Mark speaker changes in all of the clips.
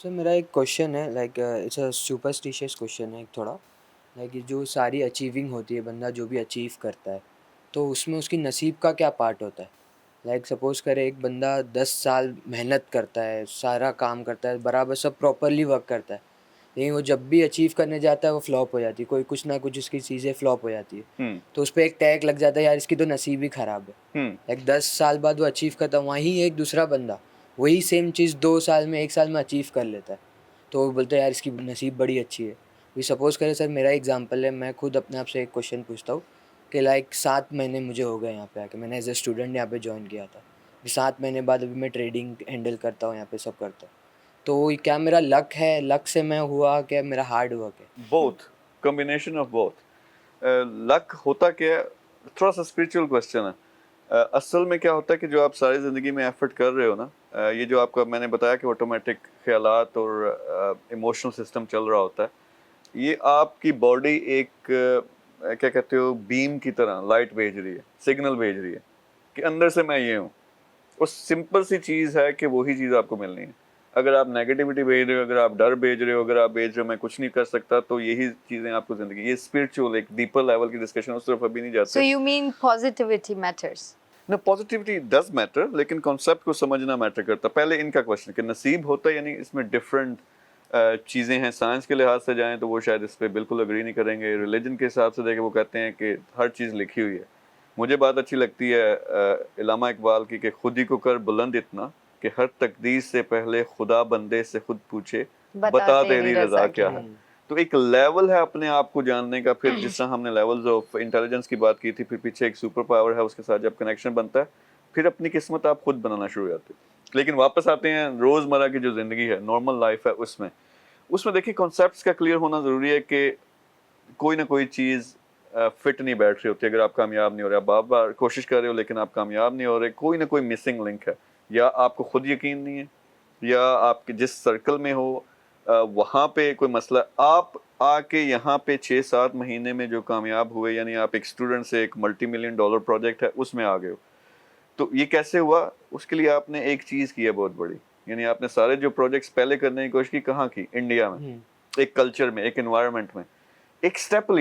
Speaker 1: سر میرا ایک کوشچن ہے، like it's a superstitious question ہے ایک تھوڑا، لائک جو ساری اچیونگ ہوتی ہے، بندہ جو بھی اچیو کرتا ہے تو اس میں اس کی نصیب کا کیا پارٹ ہوتا ہے؟ لائک سپوز کرے ایک بندہ 10 سال محنت کرتا ہے، سارا کام کرتا ہے، برابر سب پراپرلی ورک کرتا ہے، لیکن وہ جب بھی اچیو کرنے جاتا ہے وہ فلاپ ہو جاتی ہے، کوئی کچھ نہ کچھ اس کی چیزیں فلاپ ہو جاتی ہے، تو اس پہ ایک ٹیگ لگ جاتا ہے یار اس کی تو نصیب ہی خراب ہے. لائک 10 سال بعد وہ اچیو کرتا ہے، وہیں ایک دوسرا بندہ وہی سیم چیز 2 سال میں 1 سال میں اچیو کر لیتا ہے، تو وہ بولتے ہیں یار اس کی نصیب بڑی اچھی ہے. بھی سپوز کرے سر میرا ایگزامپل ہے، میں خود اپنے آپ سے ایک کوشچن پوچھتا ہوں کہ لائک 7 مہینے مجھے ہو گئے یہاں پہ آ کے، میں نے ایز اے اسٹوڈنٹ یہاں پہ جوائن کیا تھا، 7 مہینے بعد ابھی میں ٹریڈنگ ہینڈل کرتا ہوں، یہاں پہ سب کرتا ہوں، تو کیا میرا لک ہے، لک سے میں ہوا کہ میرا ہارڈ ورک ہے؟
Speaker 2: Both, combination of both. Luck ہوتا کیا ہے، تھوڑا سا اسپریچول کوشچن ہے. اصل میں کیا ہوتا ہے کہ جو آپ ساری زندگی میں ایفرٹ کر رہے ہو نا، یہ جو آپ کا میں نے بتایا کہ آٹومیٹک خیالات اور ایموشنل سسٹم چل رہا ہوتا ہے، یہ آپ کی باڈی ایک کیا کہتے ہو بیم کی طرح لائٹ بھیج رہی ہے، سگنل بھیج رہی ہے کہ اندر سے میں یہ ہوں. اور سمپل سی چیز ہے کہ وہی چیز آپ کو ملنی ہے. اگر آپ نیگیٹیوٹی بھیج رہے ہو، اگر آپ ڈر بھیج رہے ہو، اگر آپ بھیج رہے ہو میں کچھ نہیں کر سکتا، تو یہی چیزیں آپ کو زندگی، یہ اسپرچول ایک ڈیپر لیول کی ڈسکشن، اس طرف ابھی نہیں جاتے.
Speaker 3: So you mean positivity matters?
Speaker 2: نہ، پازیٹیوٹی ڈز میٹر، لیکن کانسیپٹ کو سمجھنا میٹر کرتا. پہلے ان کا کوشچن کہ نصیب ہوتا ہے، یعنی اس میں ڈفرینٹ چیزیں ہیں. سائنس کے لحاظ سے جائیں تو وہ شاید اس پہ بالکل اگری نہیں کریں گے. ریلیجن کے حساب سے دیکھیں وہ کہتے ہیں کہ ہر چیز لکھی ہوئی ہے. مجھے بات اچھی لگتی ہے علامہ اقبال کی کہ خود ہی کو کر بلند اتنا کہ ہر تقدیر سے پہلے خدا بندے سے خود پوچھے بتا تیری رضا کیا ہے. تو ایک لیول ہے اپنے آپ کو جاننے کا. پھر جس طرح ہم نے لیولز آف انٹیلیجنس کی بات کی تھی، پھر پیچھے ایک سپر پاور ہے، اس کے ساتھ جب کنیکشن بنتا ہے پھر اپنی قسمت آپ خود بنانا شروع ہو جاتے. لیکن واپس آتے ہیں روزمرہ کی جو زندگی ہے، نارمل لائف ہے، اس میں دیکھیے کانسیپٹس کا کلیئر ہونا ضروری ہے کہ کوئی نہ کوئی چیز فٹ نہیں بیٹھ رہی ہوتی. اگر آپ کامیاب نہیں ہو رہے، آپ بار بار کوشش کر رہے ہو لیکن آپ کامیاب نہیں ہو رہے، کوئی نہ کوئی مسنگ لنک ہے. یا آپ کو خود یقین نہیں ہے، یا آپ کے جس سرکل میں ہو وہاں پہ کوئی مسئلہ. آپ آ کے یہاں پہ 6-7 مہینے میں جو کامیاب ہوئے، یعنی آپ ایک اسٹوڈنٹ سے ایک $multi-million پروجیکٹ ہے اس میں آ گئے ہو. تو یہ کیسے ہوا؟ اس کے لیے آپ نے ایک چیز کی ہے بہت بڑی، یعنی آپ نے سارے جو پروجیکٹس پہلے کرنے کی کوشش کی، کہاں کی؟ انڈیا میں، ایک کلچر میں، ایک انوائرمنٹ میں. ایک سٹیپ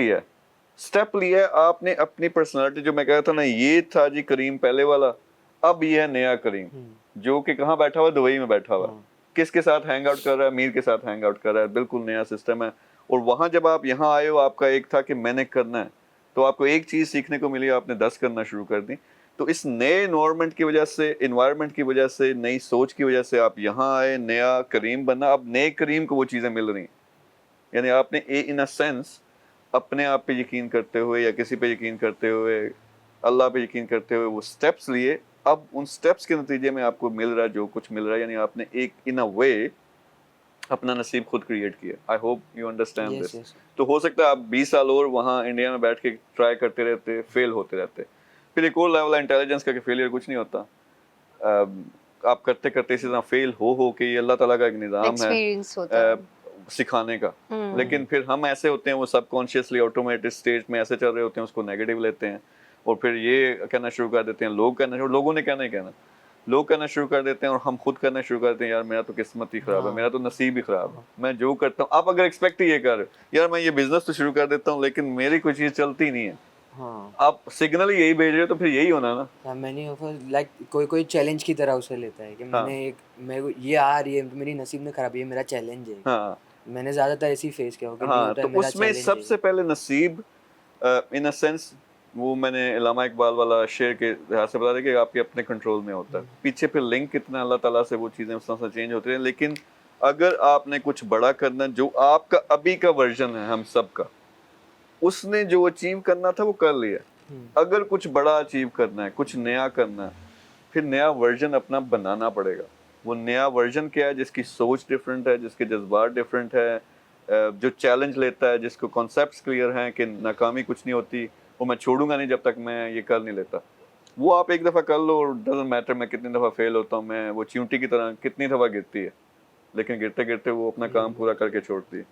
Speaker 2: لیا آپ نے اپنی پرسنالٹی. جو میں کہا تھا نا، یہ تھا جی کریم پہلے والا، اب یہ ہے نیا کریم جو کہ کہاں بیٹھا ہوا ہے؟ دبئی میں بیٹھا ہوا ہے. کس کے ساتھ ہینگ آؤٹ کر رہا ہے؟ میر کے ساتھ ہینگ آؤٹ کر رہا ہے. بالکل نیا سسٹم ہے. اور وہاں جب آپ یہاں آئے ہو، آپ کا ایک تھا کہ میں نے کرنا ہے، تو آپ کو ایک چیز سیکھنے کو ملی، آپ نے 10 کرنا شروع کر دی. تو اس نئے انوائرمنٹ کی وجہ سے نئی سوچ کی وجہ سے آپ یہاں آئے، نیا کریم بنا. اب نئے کریم کو وہ چیزیں مل رہی ہیں. یعنی آپ نے ان اے سینس اپنے آپ پہ یقین کرتے ہوئے، یا کسی پہ یقین کرتے ہوئے، اللہ پہ یقین کرتے ہوئے وہ سٹیپس لیے. اب ان سٹیپس کے نتیجے میں آپ کو مل رہا ہے جو کچھ مل رہا ہے. یعنی آپ نے ایک ان اے وے اپنا نصیب خود کریٹ کیا. I hope you understand this. تو ہو سکتا ہے آپ 20 سال اور وہاں انڈیا میں بیٹھ کے ٹرائی کرتے رہتے، فیل ہوتے رہتے. پھر ایک اور لیول ہے انٹیلیجنس کا کہ فیلئر کچھ نہیں ہوتا. آپ کرتے کرتے اسی طرح فیل ہو کے، یہ اللہ تعالیٰ کا ایک نظام ہے سکھانے کا. لیکن پھر ہم ایسے ہوتے ہیں، وہ سب کانشیسلی آٹومیٹک اسٹیج میں ایسے چل رہے ہوتے ہیں، اس کو نیگیٹو لیتے ہیں، اور پھر یہ کہنا شروع کر دیتے ہیں، لوگوں نے کہنا ہی کہنا، لوگ کہنا شروع کر دیتے ہیں، اور ہم خود کرنا شروع کرتے ہیں یار میرا تو قسمت ہی خراب ہے، میرا تو نصیب ہی خراب ہے، میں جو کرتا ہوں. آپ اگر ایکسپیکٹ ہی یہ کر رہے ہو یار میں یہ بزنس تو شروع کر دیتا ہوں لیکن میری کوئی چیز چلتی نہیں ہے، آپ سگنل یہی بھیج رہے ہو، تو پھر یہی ہونا نا.
Speaker 1: مینی آف اس لائک کوئی چیلنج کی طرح اسے لیتا ہے کہ میں نے ایک یہ آ رہی ہے، میری نصیب میں خرابی ہے، میرا چیلنج ہے. میں نے زیادہ تر ایسی فیس کیا ہو کہ نہیں ہوتا ہے،
Speaker 2: تو
Speaker 1: میرا
Speaker 2: اس میں
Speaker 1: چیلنج
Speaker 2: سب
Speaker 1: ہے.
Speaker 2: سے پہلے نصیب ان اے سینس، وہ میں نے علامہ اقبال والا شعر کے لحاظ سے بتا دیا کہ آپ کے اپنے کنٹرول میں ہوتا ہے. پیچھے پھر لنک کتنا اللہ تعالیٰ سے، وہ چیزیں اس طرح سے چینج ہوتی ہیں. لیکن اگر آپ نے کچھ بڑا کرنا، جو آپ کا ابھی کا ورژن ہے ہم سب کا، اس نے جو اچیو کرنا تھا وہ کر لیا. اگر کچھ بڑا اچیو کرنا ہے، کچھ نیا کرنا ہے، پھر نیا ورژن اپنا بنانا پڑے گا. وہ نیا ورژن کیا ہے؟ جس کی سوچ ڈفرینٹ ہے، جس کے جذبات ڈفرینٹ ہے، جو چیلنج لیتا ہے، جس کو کانسیپٹس کلیئر ہیں کہ ناکامی کچھ نہیں ہوتی، وہ میں چھوڑوں گا نہیں جب تک میں یہ کر نہیں لیتا. وہ آپ ایک دفعہ کر لو، اور ڈزنٹ میٹر میں کتنی دفعہ فیل ہوتا ہوں، میں وہ چیونٹی کی طرح کتنی دفعہ گرتی ہے، لیکن گرتے گرتے وہ اپنا کام پورا کر کے چھوڑتی ہے.